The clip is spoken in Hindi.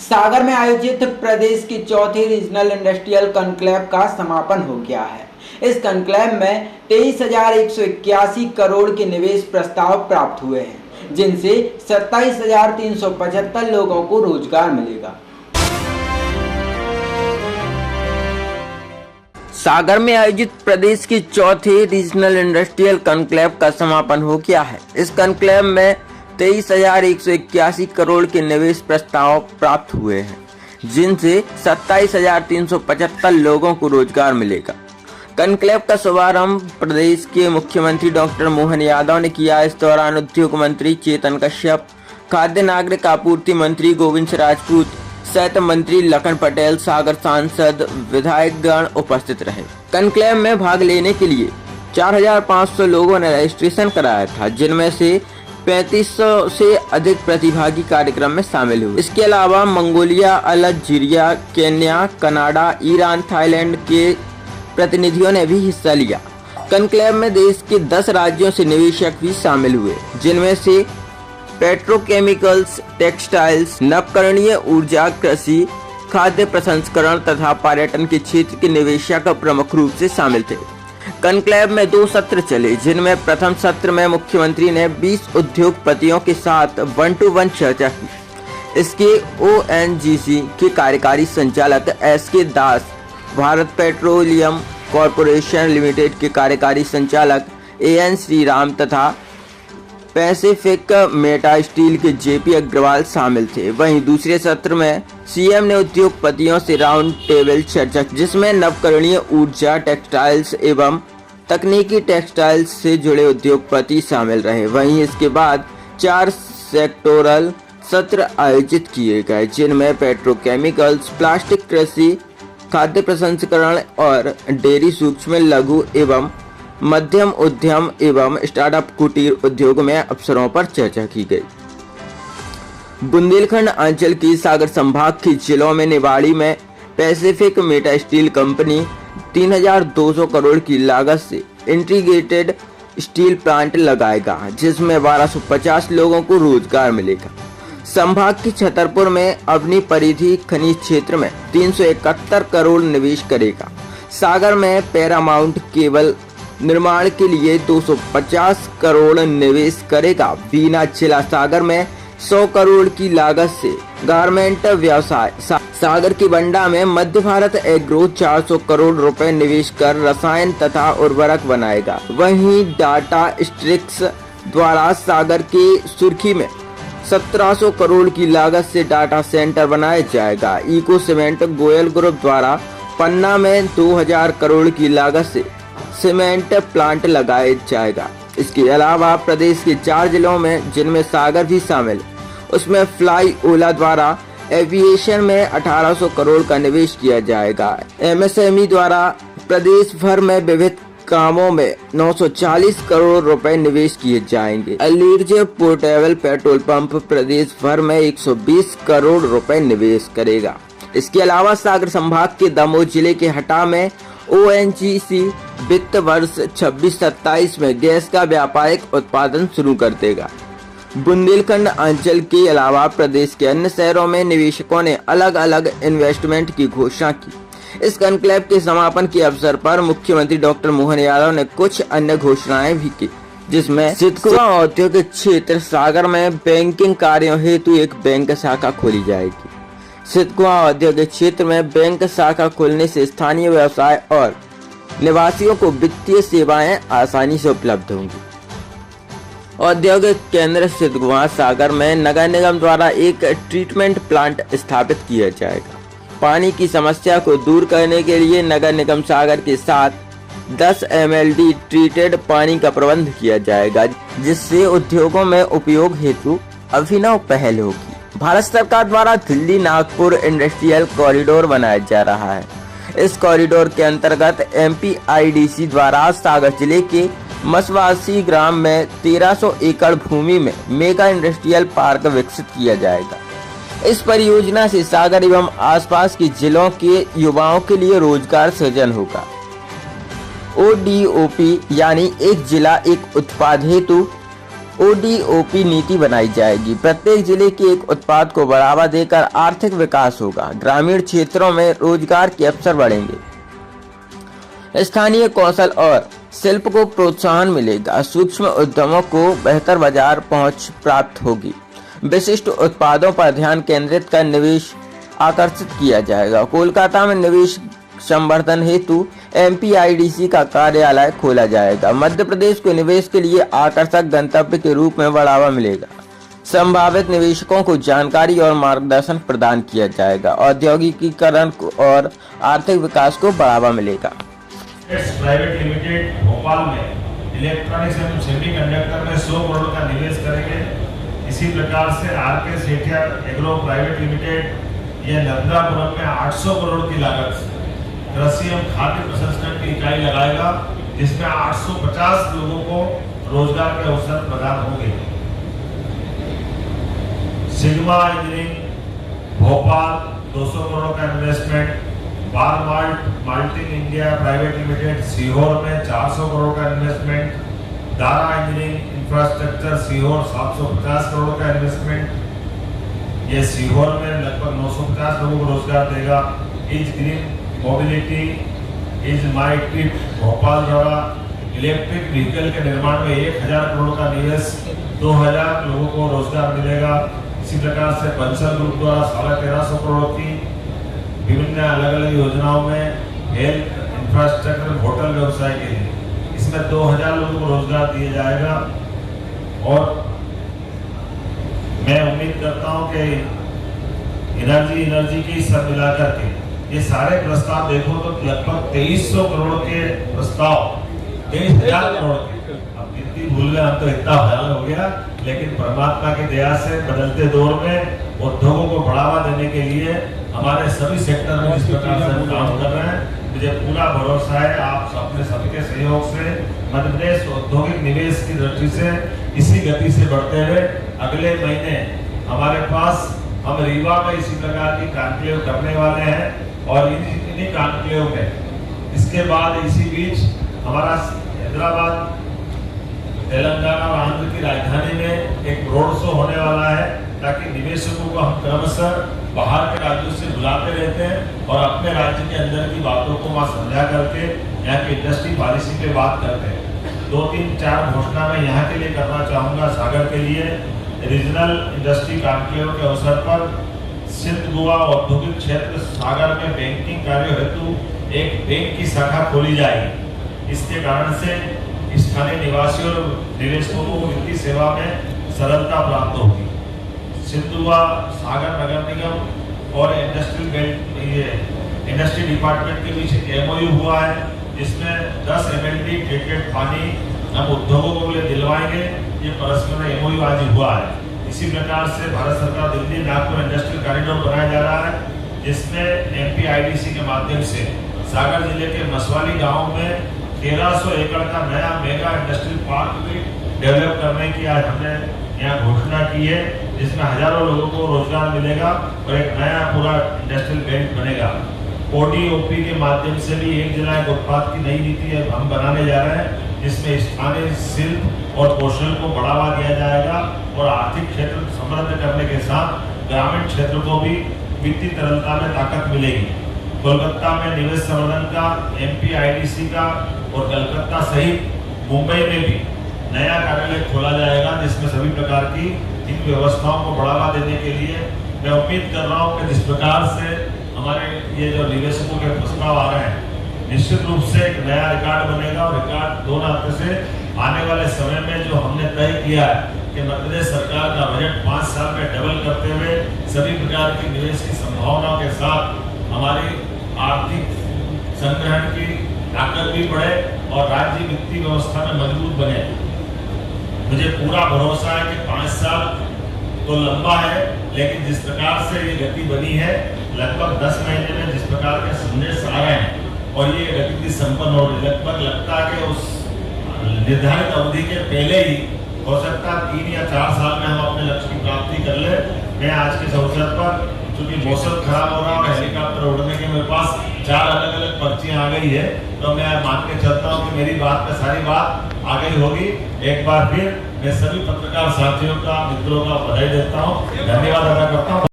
सागर में आयोजित प्रदेश की चौथी रीजनल इंडस्ट्रियल कॉन्क्लेव का समापन हो गया है। इस कॉन्क्लेव में 23,181 करोड़ के निवेश प्रस्ताव प्राप्त हुए हैं, जिनसे 27,375 लोगों को रोजगार मिलेगा। सागर में आयोजित प्रदेश की चौथी रीजनल इंडस्ट्रियल कॉन्क्लेव का समापन हो गया है। इस कॉन्क्लेव में 23,181 करोड़ के निवेश प्रस्ताव प्राप्त हुए हैं, जिनसे 27,375 लोगों को रोजगार मिलेगा। कॉन्क्लेव का शुभारंभ प्रदेश के मुख्यमंत्री डॉक्टर मोहन यादव ने किया। इस दौरान उद्योग मंत्री चेतन कश्यप, खाद्य नागरिक आपूर्ति मंत्री गोविंद राजपूत, सहत मंत्री लखन पटेल, सागर सांसद, विधायकगण उपस्थित रहे। कॉन्क्लेव में भाग लेने के लिए 4,500 लोगों ने रजिस्ट्रेशन कराया था, जिनमें से 3500 से अधिक प्रतिभागी कार्यक्रम में शामिल हुए। इसके अलावा Mongolia, Algeria, Kenya, Canada, Iran, Thailand के प्रतिनिधियों ने भी हिस्सा लिया। कॉन्क्लेव में देश के 10 राज्यों से निवेशक भी शामिल हुए, जिनमें से पेट्रोकेमिकल्स, टेक्सटाइल्स, नवकरणीय ऊर्जा, कृषि, खाद्य प्रसंस्करण तथा पर्यटन के क्षेत्र के निवेशक प्रमुख रूप से शामिल थे। कॉन्क्लेव में 2 सत्र चले, जिनमें प्रथम सत्र में मुख्यमंत्री ने 20 उद्योगपतियों के साथ 1-to-1 चर्चा की। इसके ONGC के कार्यकारी संचालक SK दास, भारत पेट्रोलियम कॉरपोरेशन लिमिटेड के कार्यकारी संचालक AN श्रीराम तथा पैसिफिक मेटा स्टील के JP अग्रवाल शामिल थे। वहीं दूसरे सत्र में CM ने उद्योगपतियों से राउंड टेबल चर्चा की, जिसमें नवकरणीय ऊर्जा, टेक्सटाइल्स एवं तकनीकी टेक्सटाइल्स से जुड़े उद्योगपति शामिल रहे। वहीं इसके बाद 4 सेक्टोरल सत्र आयोजित किए गए, जिनमें पेट्रोकेमिकल्स, प्लास्टिक, कृषि, खाद्य प्रसंस्करण और डेयरी, सूक्ष्म लघु एवं मध्यम उद्यम एवं स्टार्टअप, कुटीर उद्योग में अवसरों पर चर्चा की गई। बुंदेलखंड अंचल की सागर संभाग के जिलों में निवाड़ी में Pacific Meta steel company 3,200 crore की लागत से इंटीग्रेटेड स्टील प्लांट लगाएगा, जिसमें 1,250 लोगों को रोजगार मिलेगा। संभाग की छतरपुर में अवनी परिधि खनिज क्षेत्र में 371 करोड़ निवेश करेगा। सागर में पैरामाउंट केबल निर्माण के लिए 250 करोड़ निवेश करेगा। बीना जिला सागर में 100 करोड़ की लागत से गारमेंट व्यवसाय। सागर की बंडा में मध्य भारत एग्रो 400 करोड़ रुपए निवेश कर रसायन तथा उर्वरक बनाएगा। वहीं डाटा स्ट्रिक्स द्वारा सागर के सुर्खी में 1700 करोड़ की लागत से डाटा सेंटर बनाया जाएगा। इको सीमेंट गोयल ग्रुप द्वारा पन्ना में 2000 करोड़ की लागत से सीमेंट प्लांट लगाया जाएगा। इसके अलावा प्रदेश के 4 जिलों में, जिनमें सागर भी शामिल, उसमें फ्लाई ओला द्वारा एविएशन में 1800 करोड़ का निवेश किया जाएगा। MSME द्वारा प्रदेश भर में विविध कामों में 940 करोड़ रुपए निवेश किए जाएंगे। अलीर्ज पोर्टेबल पेट्रोल पंप प्रदेश भर में 120 करोड़ रुपए निवेश करेगा। इसके अलावा सागर संभाग के दमोह जिले के हटा में ONGC वित्त वर्ष 26-27 में गैस का व्यापारिक उत्पादन शुरू कर देगा। बुंदेलखंड अंचल के अलावा प्रदेश के अन्य शहरों में निवेशकों ने अलग अलग इन्वेस्टमेंट की घोषणा की। इस कॉन्क्लेव के समापन के अवसर पर मुख्यमंत्री डॉक्टर मोहन यादव ने कुछ अन्य घोषणाएं भी की, जिसमें सितकुआ औद्योगिक क्षेत्र सागर में बैंकिंग कार्यों हेतु एक बैंक शाखा खोली जाएगी। सितकुआ औद्योगिक क्षेत्र में बैंक शाखा खोलने से स्थानीय व्यवसाय और निवासियों को वित्तीय सेवाएं आसानी से उपलब्ध होंगी। औद्योगिक केंद्र सितकुआ सागर में नगर निगम द्वारा एक ट्रीटमेंट प्लांट स्थापित किया जाएगा। पानी की समस्या को दूर करने के लिए नगर निगम सागर के साथ 10 MLD ट्रीटेड पानी का प्रबंध किया जाएगा, जिससे उद्योगों में उपयोग हेतु अभिनव पहल होगी। भारत सरकार द्वारा दिल्ली नागपुर इंडस्ट्रियल कॉरिडोर बनाया जा रहा है। इस कॉरिडोर के अंतर्गत MPIDC द्वारा सागर जिले के मसवासी ग्राम में 1300 एकड़ भूमि में मेगा इंडस्ट्रियल पार्क विकसित किया जाएगा। इस परियोजना से सागर एवं आसपास के जिलों के युवाओं के लिए रोजगार सृजन होगा। ODOP यानी एक जिला एक उत्पाद हेतु ODOP नीति बनाई जाएगी। प्रत्येक जिले के एक उत्पाद को बढ़ावा देकर आर्थिक विकास होगा। ग्रामीण क्षेत्रों में रोजगार के अवसर बढ़ेंगे। स्थानीय कौशल और शिल्प को प्रोत्साहन मिलेगा। सूक्ष्म उद्यमों को बेहतर बाजार पहुंच प्राप्त होगी। विशिष्ट उत्पादों पर ध्यान केंद्रित कर निवेश आकर्षित किया जाएगा। कोलकाता में निवेश संवर्धन हेतु MPIDC का कार्यालय खोला जाएगा। मध्य प्रदेश को निवेश के लिए आकर्षक गंतव्य के रूप में बढ़ावा मिलेगा। संभावित निवेशकों को जानकारी और मार्गदर्शन प्रदान किया जाएगा। औद्योगिकीकरण और आर्थिक विकास को बढ़ावा मिलेगा। प्राइवेट लिमिटेड भोपाल में इलेक्ट्रॉनिक्स एवं सेमीकंडक्टर में 100 करोड़ का निवेश करेंगे। इसी प्रकार से RK Sethia agro private limited यह नर्मदापुरम में 800 करोड़ की लागत से कृषि एवं खाद्य प्रसंस्करण की इकाई लगाएगा, जिसमें 850 लोगों को रोजगार के अवसर प्रदान होंगे। सिग्मा इंजीनियरिंग भोपाल 200 करोड़ का investment. Bar malting India private limited Sehore में 400 करोड़ का investment. Dara engineering infrastructure Sehore 750 crore का इन्वेस्टमेंट। ये सीहोर में लगभग 950 लोगों को रोजगार देगा। Is green mobility is my trip Bhopal द्वारा इलेक्ट्रिक व्हीकल के निर्माण में 1000 करोड़ का निवेश, 2000 लोगों को रोजगार मिलेगा। इसी प्रकार से बंसल ग्रुप द्वारा 1350 करोड़ की विभिन्न अलग अलग योजनाओं में हेल्थ इंफ्रास्ट्रक्चर होटल व्यवसाय के लिए इसमें 2000 लोगों को रोजगार दिया जाएगा। और मैं उम्मीद करता हूं कि एनर्जी की सब मिलाकर के ये सारे प्रस्ताव देखो तो लगभग 2300 करोड़ के प्रस्ताव, 23,000 करोड़ के। अब कितनी भूल गए हम तो, इतना भयाल हो गया। लेकिन परमात्मा की दया से बदलते दौर में उद्योगों को बढ़ावा देने के लिए हमारे सभी सेक्टर में इस प्रकार से हम काम कर रहे हैं। मुझे पूरा भरोसा है आप अपने सबके सहयोग से मध्य प्रदेश औद्योगिक निवेश की दृष्टि से इसी गति से बढ़ते हुए अगले महीने हमारे पास हम रीवा में इसी प्रकार की कॉन्क्लेव करने वाले हैं। और इन्हीं कॉन्क्लेव में इसके बाद इसी बीच हमारा हैदराबाद तेलंगाना और आंध्र की राजधानी में एक रोड शो होने वाला है, ताकि निवेशकों को हम क्रमशः बाहर के राज्यों से बुलाते रहते हैं और अपने राज्य के अंदर की बातों को वहाँ समझा करके यहाँ की इंडस्ट्री पॉलिसी पे बात करते हैं। 2-3-4 घोषणा मैं यहाँ के लिए करना चाहूँगा। सागर के लिए रीजनल इंडस्ट्री कॉन्क्लेव के अवसर पर सिंध गोवा औद्योगिक क्षेत्र सागर में बैंकिंग कार्य हेतु एक बैंक की शाखा खोली जाएगी। इसके कारण से स्थानीय निवासियों और निवेशकों को वित्तीय सेवा में सरलता प्राप्त होगी। सिंधुआ सागर नगर निगम और इंडस्ट्री डिपार्टमेंट के बीच एक MOU हुआ है, जिसमें 10 MLD ट्रीटेड पानी हम उद्योगों को लिए दिलवाएंगे। ये परस्पर MOU आज हुआ है। इसी प्रकार से भारत सरकार दिल्ली नागपुर इंडस्ट्रियल कॉरिडोर बनाया जा रहा है, जिसमें MPIDC के माध्यम से सागर जिले के मसवाली गांव में 1300 एकड़ का नया मेगा इंडस्ट्रियल पार्क भी डेवलप करने की आज हमने यहाँ घोषणा की है, जिसमें हजारों लोगों को रोजगार मिलेगा और एक नया पूरा इंडस्ट्रियल बेल्ट बनेगा। ODOP के माध्यम से भी एक जिला एक उत्पाद की नई नीति हम बनाने जा रहे हैं, जिसमें स्थानीय शिल्प और कौशल को बढ़ावा दिया जाएगा और आर्थिक क्षेत्र समृद्ध करने के साथ ग्रामीण क्षेत्र को भी वित्तीय तरलता में ताकत मिलेगी। कोलकाता में निवेश संवर्धन का, MPIDC का और कलकत्ता सहित मुंबई में भी नया कार्यालय खोला जाएगा, जिसमें सभी प्रकार की इन व्यवस्थाओं को बढ़ावा देने के लिए मैं उम्मीद कर रहा हूँ कि जिस प्रकार से हमारे ये जो निवेशकों के प्रस्ताव आ रहे हैं, निश्चित रूप से एक नया रिकॉर्ड बनेगा। और रिकॉर्ड 2 नाते से आने वाले समय में जो हमने तय किया है कि मध्य प्रदेश सरकार का बजट 5 साल में डबल करते हुए सभी प्रकार की निवेश की संभावनाओं के साथ हमारी आर्थिक संग्रहण की ताकत भी बढ़े और राज्य वित्तीय व्यवस्था में मजबूत बने। मुझे पूरा भरोसा है कि 5 साल तो लंबा है, लेकिन जिस प्रकार से ये गति बनी है, लगभग 10 महीने में जिस प्रकार के संदेश आ रहे हैं और ये गतिविधि संपन्न हो रही, लगभग लगता है कि उस निर्धारित अवधि के पहले ही हो सकता है 3 या 4 साल में हम अपने लक्ष्य की प्राप्ति कर ले। मैं आज के इस अवसर पर, चूंकि मौसम खराब हो रहा है और हेलीकॉप्टर उड़ने के मेरे पास 4 अलग अलग पर्चियां आ गई है, तो मैं मान के चलता हूँ कि मेरी बात में सारी बात आ गई होगी। एक बार फिर मैं सभी पत्रकार साथियों का, मित्रों का बधाई देता हूँ, धन्यवाद अदा करता हूँ।